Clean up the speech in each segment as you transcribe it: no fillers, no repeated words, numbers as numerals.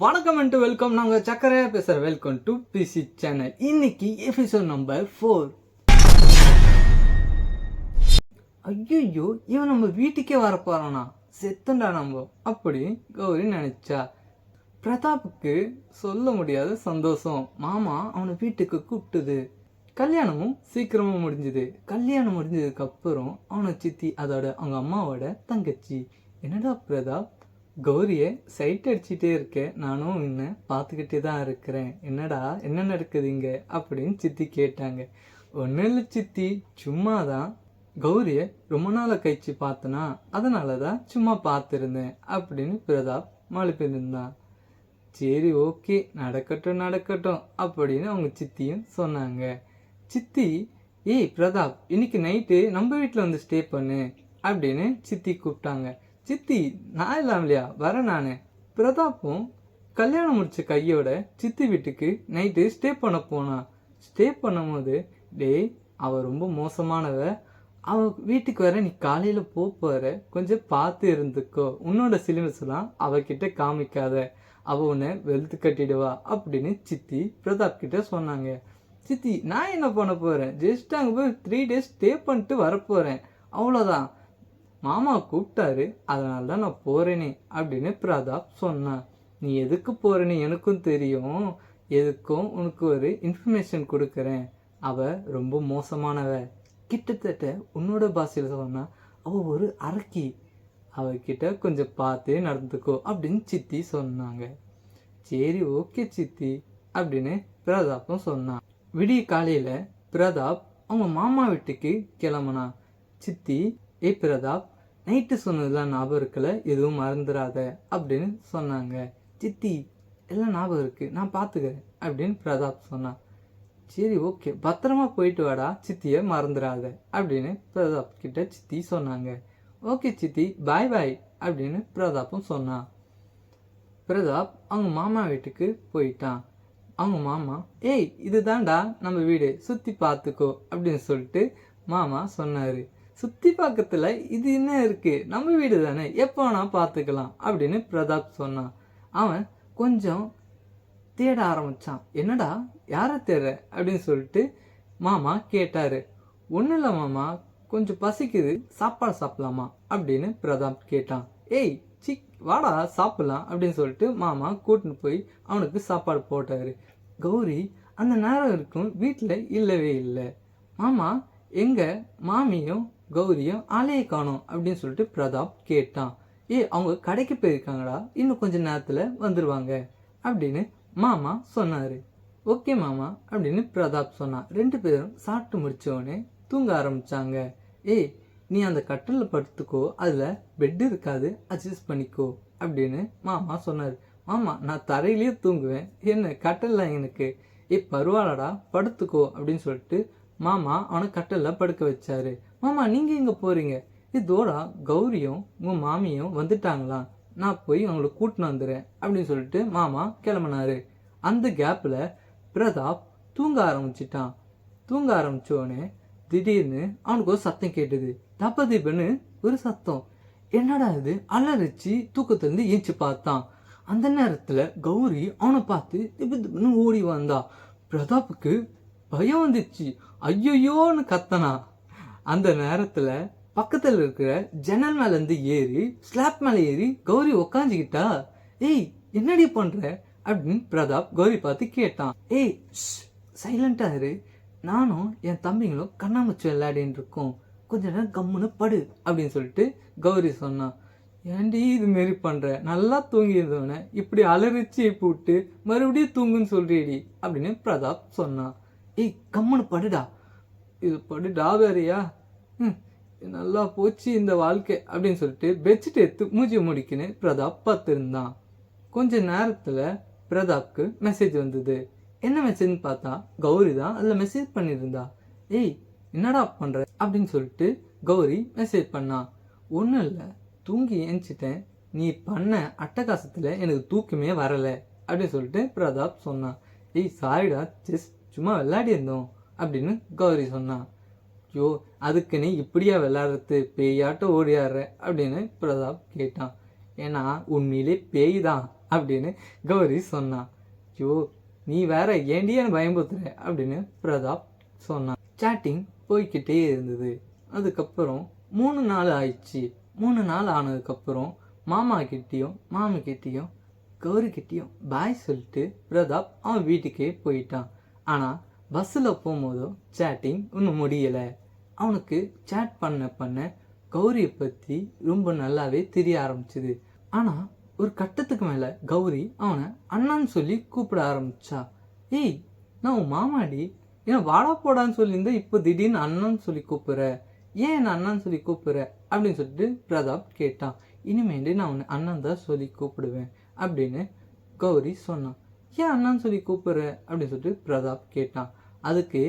வணக்கம் and welcome. நாங்கள் சக்கரையா பேசுகிற வெல்கம் டு பிசி சேனல். இன்னைக்கு எபிசோட் நம்பர் 4. ஐயோ, இவன் நம்ம வீட்டுக்கே வரப்போறானா, செத்துண்டா நம்ம அப்படி கௌரி நினைச்சா. பிரதாப்புக்கு சொல்ல முடியாத சந்தோஷம். மாமா அவனை வீட்டுக்கு கூப்பிட்டுது. கல்யாணமும் சீக்கிரமா முடிஞ்சுது. கல்யாணம் முடிஞ்சதுக்கு அப்புறம் அவனை சித்தி, அதோட அவங்க அம்மாவோட தங்கச்சி. என்னடா பிரதாப், கௌரியை சைட் அடிச்சுட்டே இருக்கேன், நானும் இன்னும் பார்த்துக்கிட்டே தான் இருக்கிறேன், என்னடா என்ன நடக்குதுங்க அப்படின்னு சித்தி கேட்டாங்க. ஒன்றும் இல்லை சித்தி, சும்மா தான் கௌரியை ரொம்ப நாளை கழிச்சு பார்த்தனா, அதனால தான் சும்மா பார்த்துருந்தேன் அப்படின்னு பிரதாப் மழுப்பிருந்தான். சரி ஓகே, நடக்கட்டும் நடக்கட்டும் அப்படின்னு அவங்க சித்தியும் சொன்னாங்க. சித்தி, ஏய் பிரதாப், இன்னைக்கு நைட்டு நம்ம வீட்டில் வந்து ஸ்டே பண்ணு அப்படின்னு சித்தி கூப்பிட்டாங்க. சித்தி, நான் இல்லாம இல்லையா, வரேன் நான். பிரதாப்பும் கல்யாணம் முடிச்ச கையோட சித்தி வீட்டுக்கு நைட்டு ஸ்டே பண்ண போனான். ஸ்டே பண்ணும்போது, டேய் அவ ரொம்ப மோசமானவ, அவ வீட்டுக்கு வர நீ காலையில் போற, கொஞ்சம் பார்த்து இருந்துக்கோ, உன்னோட சிலிண்டர்ஸ்லாம் அவகிட்ட காமிக்காத, அவ உன்னை வெளுத்து கட்டிடுவா அப்படின்னு சித்தி பிரதாப் கிட்ட சொன்னாங்க. சித்தி, நான் என்ன பண்ண போறேன், ஜஸ்ட் அங்கே போய் 3 days ஸ்டே பண்ணிட்டு வரப்போறேன், அவ்வளோதான். மாமா கூப்பிட்டாரு, அதனால தான் நான் போறேனே அப்படின்னு பிரதாப் சொன்னான். நீ எதுக்கு போறேன்னு எனக்கும் தெரியும், எதுக்கும் உனக்கு ஒரு இன்ஃபர்மேஷன் கொடுக்குறேன். அவ ரொம்ப மோசமானவ, கிட்டத்தட்ட உன்னோட பாஷையில் சொன்னா அவ ஒரு அரக்கி, அவகிட்ட கொஞ்சம் பார்த்து நடந்துக்கோ அப்படின்னு சித்தி சொன்னாங்க. சரி ஓகே சித்தி அப்படின்னு பிரதாப்பும் சொன்னான். விடிய காலையில பிரதாப் அவங்க மாமா வீட்டுக்கு கிளம்புனான். சித்தி, ஏய் பிரதாப், நைட்டு சொன்னதுலாம் ஞாபகம் இருக்கல, எதுவும் மறந்துடாத அப்படின்னு சொன்னாங்க. சித்தி, எல்லாம் ஞாபகம் இருக்கு, நான் பார்த்துக்கிறேன் அப்படின்னு பிரதாப் சொன்னான். சரி ஓகே, பத்திரமா போயிட்டு வாடா, சித்தியை மறந்துடாத அப்படின்னு பிரதாப் கிட்ட சித்தி சொன்னாங்க. ஓகே சித்தி, பாய் பாய் அப்படின்னு பிரதாப்பும் சொன்னான். பிரதாப் அவங்க மாமா வீட்டுக்கு போயிட்டான். அவங்க மாமா, ஏய் இதுதான்டா நம்ம வீடு, சுற்றி பார்த்துக்கோ அப்படின்னு சொல்லிட்டு மாமா சொன்னார். சுற்றி பார்க்கறதுல இது என்ன இருக்குது, நம்ம வீடு தானே, எப்போ நான் பார்த்துக்கலாம் அப்படின்னு பிரதாப் சொன்னான். அவன் கொஞ்சம் தேட ஆரம்பித்தான். என்னடா யாரை தேட அப்படின்னு சொல்லிட்டு மாமா கேட்டார். ஒன்றும் இல்லை மாமா, கொஞ்சம் பசிக்குது, சாப்பாடு சாப்பிடலாமா அப்படின்னு பிரதாப் கேட்டான். ஏய் வாடா சாப்பிடலாம் அப்படின்னு சொல்லிட்டு மாமா கூட்டின்னு போய் அவனுக்கு சாப்பாடு போட்டார். கௌரி அந்த நேரம் இருக்கும் வீட்டில் இல்லவே இல்லை. மாமா, எங்க மாமியும் கௌரியும் ஆளையே காணோம் அப்படின்னு சொல்லிட்டு பிரதாப் கேட்டான். அவங்க கடைக்கு போயிருக்காங்கடா, இன்னும் கொஞ்ச நேரத்தில் வந்துடுவாங்க அப்படின்னு மாமா சொன்னார். ஓகே மாமா அப்படின்னு பிரதாப் சொன்னான். 2 பேரும் சாப்பிட்டு முடித்தோடனே தூங்க ஆரம்பித்தாங்க. நீ அந்த கட்டிலில் படுத்துக்கோ, அதில் பெட்டு இருக்காது, அட்ஜஸ்ட் பண்ணிக்கோ அப்படின்னு மாமா சொன்னார். மாமா, நான் தரையிலேயே தூங்குவேன், என்ன கட்டில் எனக்கு, பரவாயில்லடா படுத்துக்கோ அப்படின்னு சொல்லிட்டு மாமா அவனை கட்டிலில் படுக்க வச்சாரு. மாமா, நீங்கள் எங்கே போகிறீங்க, இதோடா கௌரியும் உங்கள் மாமியும் வந்துட்டாங்களா, நான் போய் அவங்கள கூட்டின்னு வந்துடுறேன் அப்படின்னு சொல்லிட்டு மாமா கிளம்புனாரு. அந்த கேப்பில் பிரதாப் தூங்க ஆரம்பிச்சிட்டான். தூங்க ஆரம்பித்தோடனே திடீர்னு அவனுக்கு ஒரு சத்தம் கேட்டுது. தப்பதீபன்னு ஒரு சத்தம். என்னடா இது, அலறிச்சு தூக்கத்திலிருந்து ஏஞ்சி பார்த்தான். அந்த நேரத்தில் கௌரி அவனை பார்த்து திப்பு ஓடி வந்தா. பிரதாப்புக்கு பயம் வந்துச்சு. ஐயோன்னு கத்தனா. அந்த நேரத்தில் பக்கத்தில் இருக்கிற ஜன்னல் மேலேருந்து ஏறி ஸ்லாப் மேலே ஏறி கௌரி உக்காஞ்சிக்கிட்டா. என்னடி பண்ணுற அப்படின்னு பிரதாப் கௌரி பார்த்து கேட்டான். சைலண்டாக இரு, நானும் என் தம்பிங்களும் கண்ணாமூச்சி விளையாடின்னு இருக்கோம், கொஞ்ச நேரம் கம்முன்னு படு அப்படின்னு சொல்லிட்டு கௌரி சொன்னான். ஏன்டி இது மாரி பண்ணுற, நல்லா தூங்கியிருந்தவனை இப்படி அலறிச்சு போட்டு மறுபடியும் தூங்குன்னு சொல்றியடி அப்படின்னு பிரதாப் சொன்னான். கம்முன்னு படுடா, இது படுடா வேறையா, நல்லா போச்சு இந்த வாழ்க்கை அப்படின்னு சொல்லிட்டு பெட்ஷீட் எடுத்து மூஞ்சி முடிக்குன்னு பிரதாப் பார்த்துருந்தான். கொஞ்ச நேரத்தில் பிரதாப்க்கு மெசேஜ் வந்தது. என்ன மெசேஜ்னு பார்த்தா கௌரி தான் அதில் மெசேஜ் பண்ணியிருந்தா. என்னடா பண்ணுற அப்படின்னு சொல்லிட்டு கௌரி மெசேஜ் பண்ணான். ஒன்றும் இல்லை, தூங்கி ஏஞ்சிட்டேன், நீ பண்ண அட்டகாசத்தில் எனக்கு தூக்கமே வரலை அப்படின்னு சொல்லிட்டு பிரதாப் சொன்னான். சாரிடா, சும்மா விளையாடி இருந்தோம் அப்படின்னு கௌரி சொன்னான். அதுக்கு நீ இப்படியா விளையாடுறது, பேயாட்ட ஓடியாடுற அப்படின்னு பிரதாப் கேட்டான். ஏன்னா உண்மையிலே பேய் தான் அப்படின்னு கௌரி சொன்னான். ஐயோ நீ வேற ஏண்டி என்ன பயம்புத்துற அப்படின்னு பிரதாப் சொன்னான். சேட்டிங் போய்கிட்டே இருந்தது. அதுக்கப்புறம் 3 நாள் ஆயிடுச்சு. 3 நாள் ஆனதுக்கப்புறம் மாமா கிட்டேயும் மாமி கிட்டேயும் கௌரி கிட்டேயும் பாய் சொல்லிட்டு பிரதாப் அவன் வீட்டுக்கே போயிட்டான். ஆனால் பஸ்ஸில் போகும்போதோ சேட்டிங் இன்னும் முடியலை. அவனுக்கு சேட் பண்ண கௌரியை பற்றி ரொம்ப நல்லாவே தெரிய ஆரம்பிச்சுது. ஆனால் ஒரு கட்டத்துக்கு மேலே கௌரி அவனை அண்ணான்னு சொல்லி கூப்பிட ஆரம்பிச்சா. ஏய் நான் உன் மாமாடி, ஏன் வாடா போடான்னு சொல்லியிருந்தா இப்போ திடீர்னு அண்ணான்னு சொல்லி கூப்பிட்ற, ஏன் என்ன அண்ணான்னு சொல்லி கூப்பிட்ற அப்படின்னு சொல்லிட்டு பிரதாப் கேட்டான். இனிமேண்டு நான் உன்னை அண்ணன் தான் சொல்லி கூப்பிடுவேன் அப்படின்னு கௌரி சொன்னான். ஏன் அண்ணான்னு சொல்லி கூப்பிட்ற அப்படின்னு சொல்லிட்டு பிரதாப் கேட்டான். அதுக்கு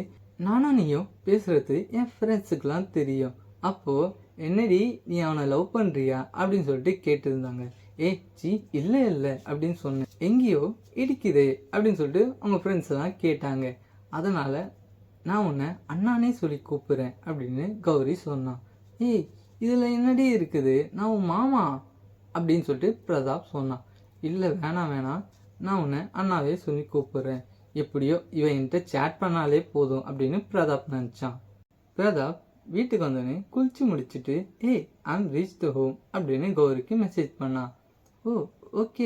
நானும் நீயும் பேசுறது என் ஃப்ரெண்ட்ஸுக்கெல்லாம் தெரியும், அப்போது என்னடி நீ அவனை லவ் பண்ணுறியா அப்படின்னு சொல்லிட்டு கேட்டிருந்தாங்க. சி இல்லை அப்படின்னு சொன்னேன். எங்கேயோ இடிக்குதே அப்படின்னு சொல்லிட்டு அவங்க ஃப்ரெண்ட்ஸ் எல்லாம் கேட்டாங்க. அதனால் நான் உன்னை அண்ணானே சொல்லி கூப்பிட்றேன் அப்படின்னு கௌரி சொன்னான். இதில் என்னடி இருக்குது, நான் உன் மாமா அப்படின்னு சொல்லிட்டு பிரதாப் சொன்னான். இல்லை வேணாம், நான் உன்னை அண்ணாவே சொல்லி கூப்பிட்றேன், எப்படியோ இவன் என்கிட்ட சேட் பண்ணாலே போதும் அப்படின்னு பிரதாப் நினச்சான். பிரதாப் வீட்டுக்கு வந்தோடனே குளிச்சு முடிச்சுட்டு ஐம் ரீச் த ஹோம் அப்படின்னு கௌரிக்கு மெசேஜ் பண்ணான். ஓகே